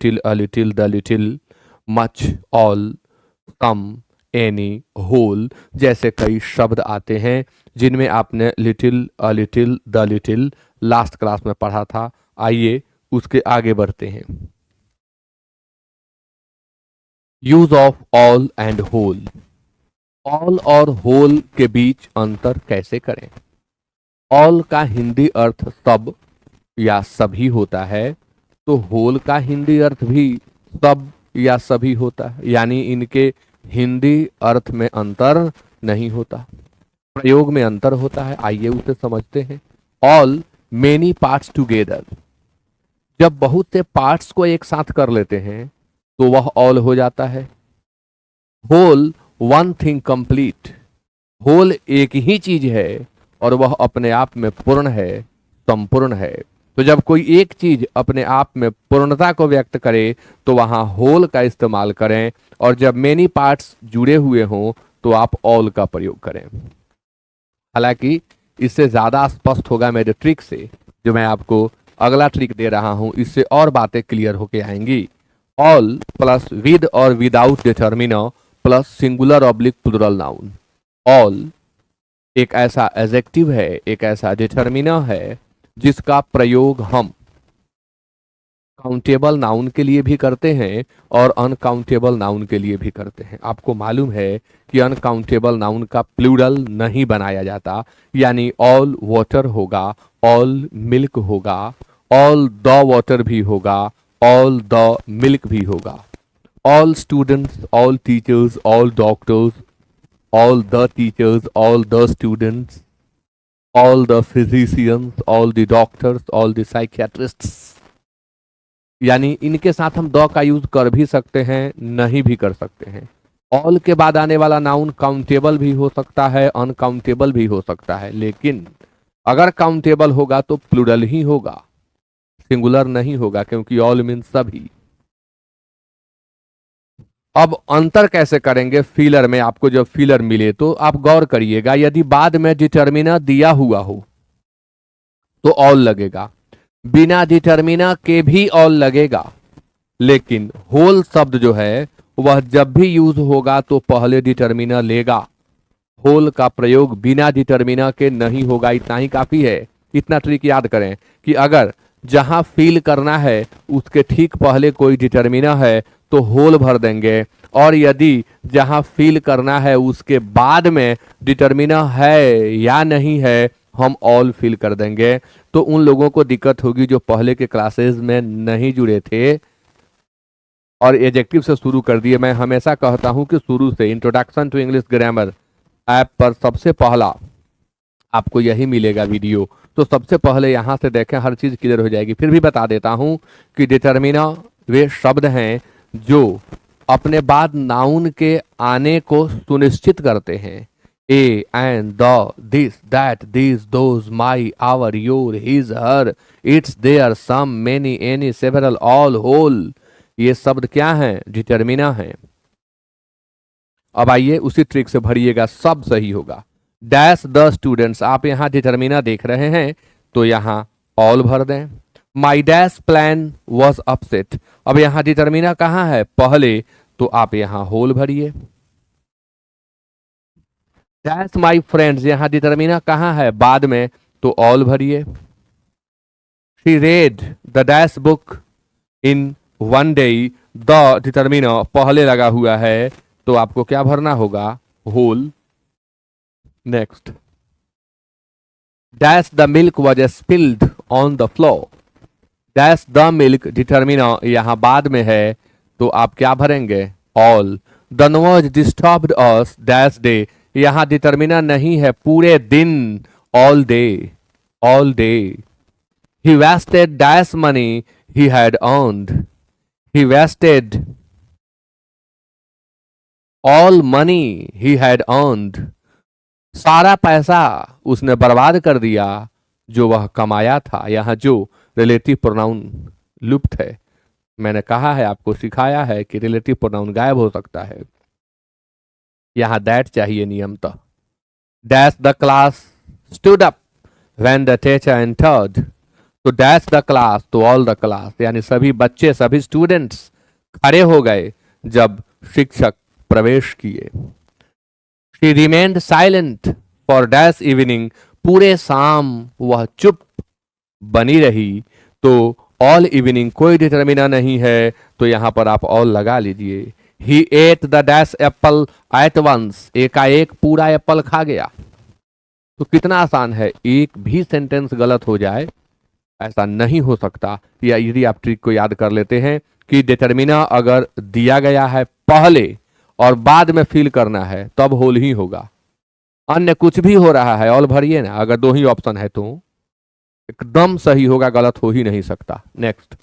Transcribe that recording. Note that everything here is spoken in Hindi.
till, a little, the little, much, all, some, any, whole जैसे कई शब्द आते हैं जिनमें आपने little, a little, the little last class में पढ़ा था। आइए उसके आगे बढ़ते हैं। Use of all and whole. All और होल के बीच अंतर कैसे करें? ऑल का हिंदी अर्थ सब या सभी होता है, तो होल का हिंदी अर्थ भी सब या सभी होता है, यानी इनके हिंदी अर्थ में अंतर नहीं होता, प्रयोग में अंतर होता है। आइए उसे समझते हैं। All, many parts together. जब बहुत से पार्ट्स को एक साथ कर लेते हैं तो वह ऑल हो जाता है। Whole, one thing complete. Whole एक ही चीज है और वह अपने आप में पूर्ण है, संपूर्ण है। तो जब कोई एक चीज अपने आप में पूर्णता को व्यक्त करे तो वहां होल का इस्तेमाल करें, और जब मेनी पार्ट्स जुड़े हुए हों तो आप ऑल का प्रयोग करें। हालांकि इससे ज्यादा स्पष्ट होगा मेरे ट्रिक से, जो मैं आपको अगला ट्रिक दे रहा हूं, इससे और बातें क्लियर होके आएंगी। ऑल प्लस विद और without determiner plus singular oblique plural noun. All एक ऐसा एडजेक्टिव है, एक ऐसा डिटर्मिनर है जिसका प्रयोग हम काउंटेबल नाउन के लिए भी करते हैं और अनकाउंटेबल नाउन के लिए भी करते हैं। आपको मालूम है कि अनकाउंटेबल नाउन का प्लूरल नहीं बनाया जाता, यानी ऑल वाटर होगा, ऑल मिल्क होगा, ऑल द वाटर भी होगा, ऑल द मिल्क भी होगा। All students, all teachers, all doctors, all the teachers, all the students, all the physicians, all the doctors, all the psychiatrists। यानी इनके साथ हम द का यूज कर भी सकते हैं, नहीं भी कर सकते हैं। ऑल के बाद आने वाला नाउन काउंटेबल भी हो सकता है, अनकाउंटेबल भी हो सकता है, लेकिन अगर काउंटेबल होगा तो प्लूरल ही होगा, सिंगुलर नहीं होगा, क्योंकि ऑल मीन्स सभी। अब अंतर कैसे करेंगे फीलर में? आपको जब फीलर मिले तो आप गौर करिएगा, यदि बाद में डिटर्मिनर दिया हुआ हो तो ऑल लगेगा, बिना डिटर्मिनर के भी ऑल लगेगा, लेकिन होल शब्द जो है वह जब भी यूज होगा तो पहले डिटर्मिनर लेगा। होल का प्रयोग बिना डिटर्मिनर के नहीं होगा, इतना ही काफी है। इतना ट्रिक याद करें कि अगर जहां फील करना है उसके ठीक पहले कोई डिटर्मिनर है तो होल भर देंगे, और यदि जहां फील करना है उसके बाद में डिटर्मिनर है या नहीं है, हम ऑल फील कर देंगे। तो उन लोगों को दिक्कत होगी जो पहले के क्लासेस में नहीं जुड़े थे और एडजेक्टिव से शुरू कर दिए। मैं हमेशा कहता हूं कि शुरू से introduction to English grammar app पर सबसे पहला आपको यही मिलेगा वीडियो, तो सबसे पहले यहां से देखें, हर चीज क्लियर हो जाएगी। फिर भी बता देता हूं कि डिटर्मिनर वे शब्द हैं जो अपने बाद नाउन के आने को सुनिश्चित करते हैं। A, and, the, this, that, this, those, my, our, your, his, her, its, their, some, many, any, several, all, whole, ये शब्द क्या हैं? डिटर्मिनर हैं। अब आइए उसी ट्रिक से भरिएगा, सब सही होगा। डैश द स्टूडेंट्स, आप यहां डिटर्मिनर देख रहे हैं तो यहां ऑल भर दें। माई डैश प्लान वॉज अपसेट, अब यहां डिटर्मिनर कहां है? पहले, तो आप यहां होल भरिए। डैश माई फ्रेंड्स, यहां डिटर्मिनर कहां है? बाद में, तो ऑल भरिए। She read the dash book in one day, the determiner पहले लगा हुआ है तो आपको क्या भरना होगा? Whole. Next, dash the milk was spilled on the floor, dash the milk determiner यहां बाद में है तो आप क्या भरेंगे? All. The noise disturbed us dash day, यहां डिटर्मिनर नहीं है, पूरे दिन, all day, all day. He wasted dash money he had earned, he wasted all money he had earned, सारा पैसा उसने बर्बाद कर दिया जो वह कमाया था। यहां जो रिलेटिव प्रोनाउन लुप्त है, मैंने कहा है, आपको सिखाया है कि रिलेटिव प्रोनाउन गायब हो सकता है, यहां दैट चाहिए नियमतः। Dash the class stood up when the teacher entered, तो डैश द क्लास, तो ऑल द क्लास, यानी सभी बच्चे, सभी स्टूडेंट्स खड़े हो गए जब शिक्षक प्रवेश किए। She remained silent for dash evening, पूरे शाम वह चुप बनी रही। तो ऑल इवनिंग कोई डिटर्मिना नहीं है, तो यहां पर आप ऑल लगा लीजिए। He ate the dash apple at once, एकाएक पूरा एप्पल खा गया। तो कितना आसान है, एक भी सेंटेंस गलत हो जाए ऐसा नहीं हो सकता। या यदि आप ट्रिक को याद कर लेते हैं कि डिटर्मिना अगर दिया गया है पहले और बाद में फिल करना है तब होल ही होगा, अन्य कुछ भी हो रहा है ऑल भरिए ना, अगर दो ही ऑप्शन है तो एकदम सही होगा, गलत हो ही नहीं सकता। नेक्स्ट।